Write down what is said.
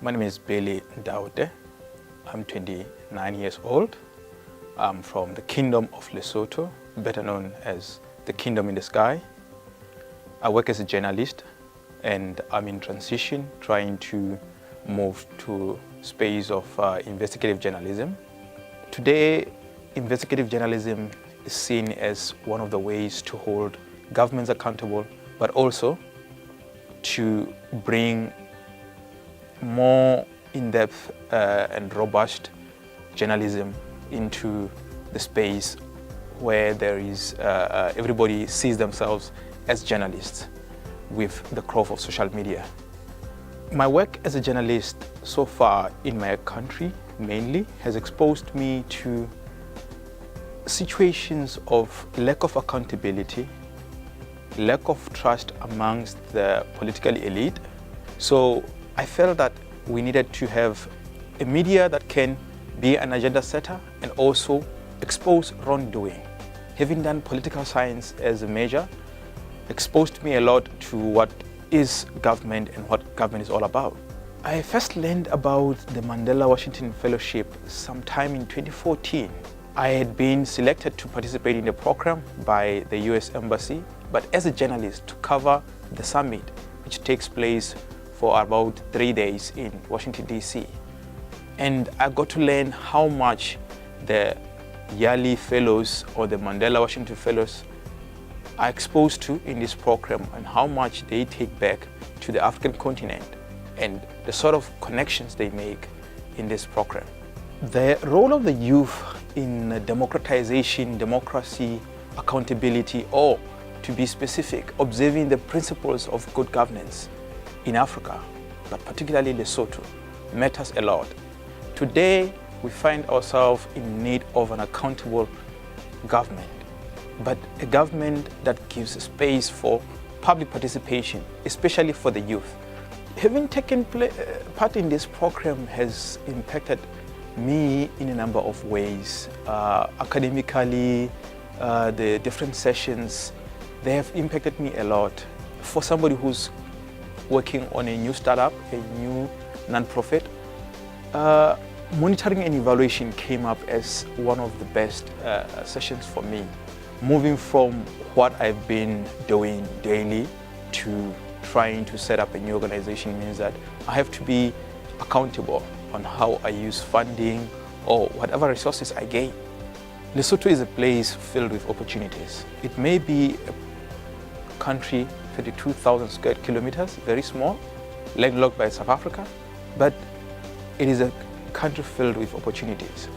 My name is Ntaote. I'm 29 years old. I'm from the Kingdom of Lesotho, better known as the Kingdom in the Sky. I work as a journalist and I'm in transition, trying to move to space of investigative journalism. Today, investigative journalism is seen as one of the ways to hold governments accountable, but also to bring more in-depth and robust journalism into the space where there is everybody sees themselves as journalists with the growth of social media. My work as a journalist so far in my country mainly has exposed me to situations of lack of accountability, lack of trust amongst the political elite. So I felt that we needed to have a media that can be an agenda setter and also expose wrongdoing. Having done political science as a major exposed me a lot to what is government and what government is all about. I first learned about the Mandela Washington Fellowship sometime in 2014. I had been selected to participate in the program by the US Embassy, but as a journalist to cover the summit, which takes place for about 3 days in Washington, DC. And I got to learn how much the yearly fellows or the Mandela Washington Fellows are exposed to in this program and how much they take back to the African continent and the sort of connections they make in this program. The role of the youth in democratization, democracy, accountability, or to be specific, observing the principles of good governance in Africa, but particularly Lesotho, matters a lot. Today, we find ourselves in need of an accountable government, but a government that gives space for public participation, especially for the youth. Having taken part in this program has impacted me in a number of ways. Academically, the different sessions, they have impacted me a lot. For somebody who's working on a new startup, a new non-profit, monitoring and evaluation came up as one of the best sessions for me. Moving from what I've been doing daily to trying to set up a new organization means that I have to be accountable on how I use funding or whatever resources I gain. Lesotho is a place filled with opportunities. It may be a country 32,000 square kilometers, very small, landlocked by South Africa, but it is a country filled with opportunities.